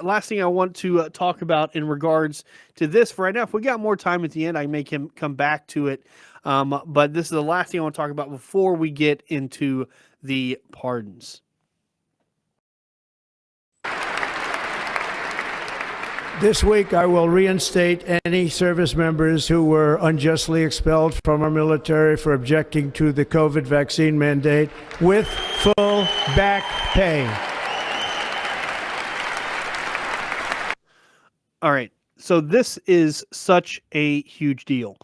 last thing I want to talk about in regards to this for right now. If we got more time at the end, I may come back to it. But this is the last thing I want to talk about before we get into the pardons. This week, I will reinstate any service members who were unjustly expelled from our military for objecting to the COVID vaccine mandate with full back pay. All right. So this is such a huge deal.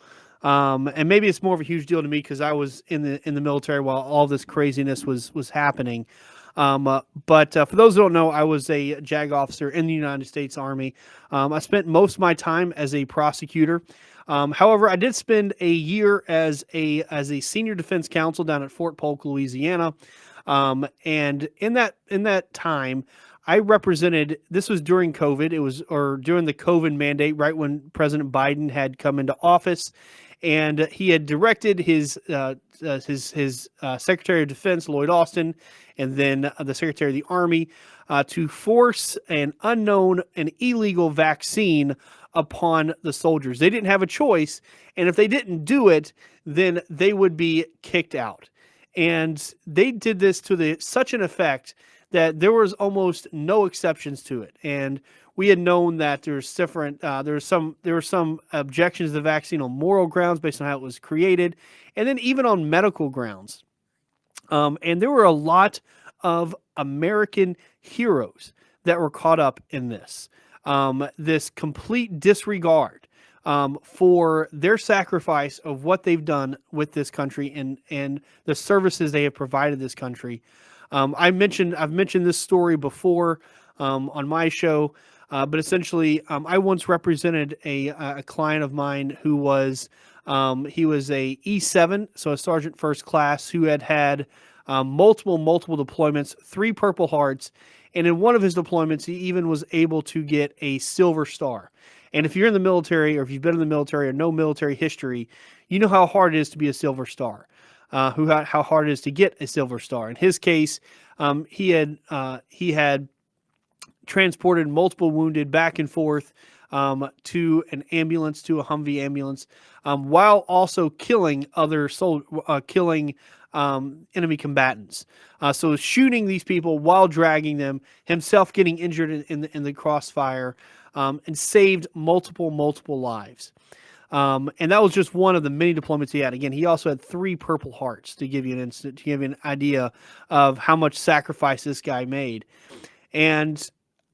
And maybe it's more of a huge deal to me because I was in the military while all this craziness was happening. But for those who don't know, I was a JAG officer in the United States Army. I spent most of my time as a prosecutor. However, I did spend a year as a senior defense counsel down at Fort Polk, Louisiana. And in that time, I represented, this was during COVID. It was, or during the COVID mandate, right when President Biden had come into office, and he had directed his Secretary of Defense, Lloyd Austin, and then the Secretary of the Army to force an unknown and illegal vaccine upon the soldiers. They didn't have a choice, and if they didn't do it, then they would be kicked out. And they did this to such an effect that there was almost no exceptions to it. And we had known that there were some objections to the vaccine on moral grounds based on how it was created, and then even on medical grounds. And there were a lot of American heroes that were caught up in this. This complete disregard for their sacrifice of what they've done with this country and the services they have provided this country. I've mentioned this story before on my show, but essentially, I once represented a client of mine who was he was a E7, so a sergeant first class, who had multiple deployments, 3 Purple Hearts, and in one of his deployments, he even was able to get a Silver Star. And if you're in the military, or if you've been in the military or know military history, you know how hard it is to be a Silver Star. How hard it is to get a Silver Star. In his case, he had transported multiple wounded back and forth to an ambulance, to a Humvee ambulance, while also killing enemy combatants. So shooting these people while dragging them, himself getting injured in the crossfire, and saved multiple lives. And that was just one of the many deployments he had. Again, he also had 3 Purple Hearts, to give you an idea of how much sacrifice this guy made. And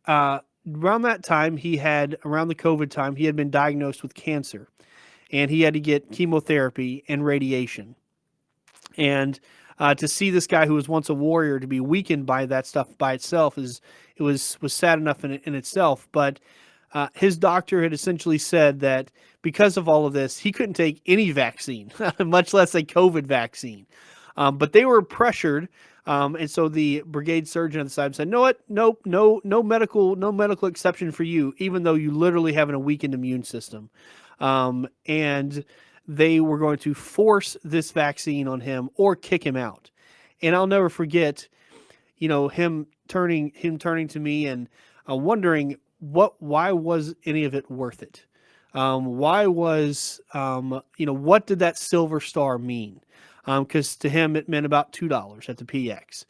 around that time, around the COVID time, he had been diagnosed with cancer, and he had to get chemotherapy and radiation. And to see this guy who was once a warrior to be weakened by that stuff by itself was sad enough in itself. But his doctor had essentially said that because of all of this, he couldn't take any vaccine, much less a COVID vaccine. But they were pressured, and so the brigade surgeon at the side said, "No, nope, no medical exception for you, even though you literally have a weakened immune system." And they were going to force this vaccine on him or kick him out. And I'll never forget, him turning to me and wondering why was any of it worth it? Why was, what did that Silver Star mean? Because to him, it meant about $2 at the PX.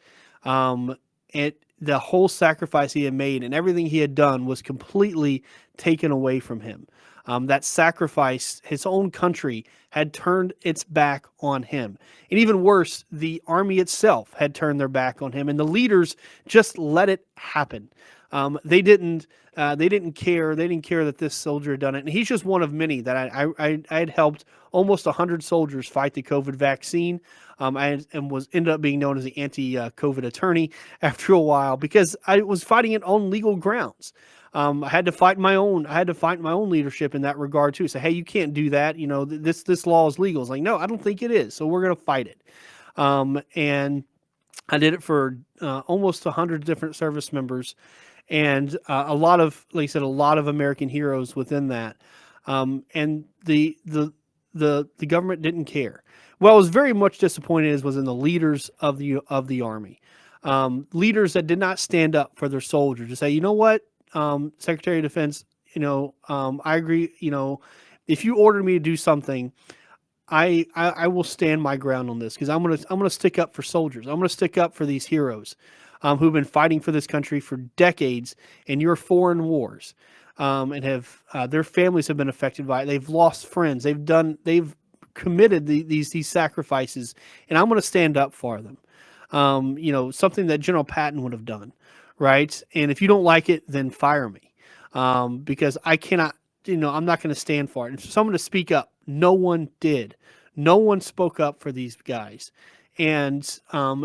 The whole sacrifice he had made and everything he had done was completely taken away from him. That sacrifice, his own country had turned its back on him. And even worse, the Army itself had turned their back on him, and the leaders just let it happen. They didn't care. They didn't care that this soldier had done it. And he's just one of many that I had helped almost 100 soldiers fight the COVID vaccine. Ended up being known as the anti-COVID attorney after a while, because I was fighting it on legal grounds. I had to fight my own leadership in that regard too. Say, hey, you can't do that. This law is legal. It's like, no, I don't think it is. So we're going to fight it. And I did it for almost 100 different service members. And a lot of American heroes within that. And the government didn't care. What I was very much disappointed was in the leaders of the Army. Leaders that did not stand up for their soldiers to say, you know what? Secretary of Defense, I agree. If you order me to do something, I will stand my ground on this, because I'm gonna stick up for soldiers. I'm gonna stick up for these heroes, who've been fighting for this country for decades in your foreign wars, and have their families have been affected by it. They've lost friends. They've committed these sacrifices, and I'm gonna stand up for them. Something that General Patton would have done, right? And if you don't like it, then fire me, because I cannot. I'm not going to stand for it. And for someone to speak up, no one did. No one spoke up for these guys, and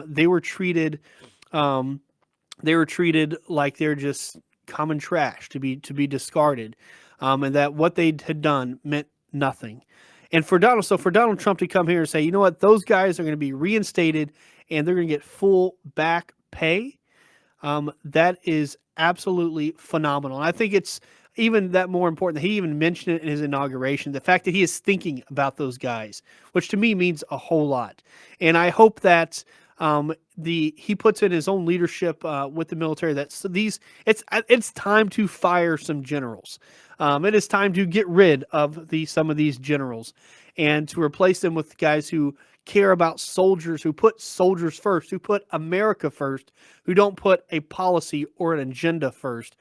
they were treated. They were treated like they're just common trash to be discarded, and that what they had done meant nothing. And for Donald Trump to come here and say, you know what, those guys are going to be reinstated and they're going to get full back pay, that is absolutely phenomenal. And I think it's even that more important that he even mentioned it in his inauguration. The fact that he is thinking about those guys, which to me means a whole lot. And I hope that he puts in his own leadership with the military. It's time to fire some generals. It is time to get rid of some of these generals and to replace them with guys who care about soldiers, who put soldiers first, who put America first, who don't put a policy or an agenda first,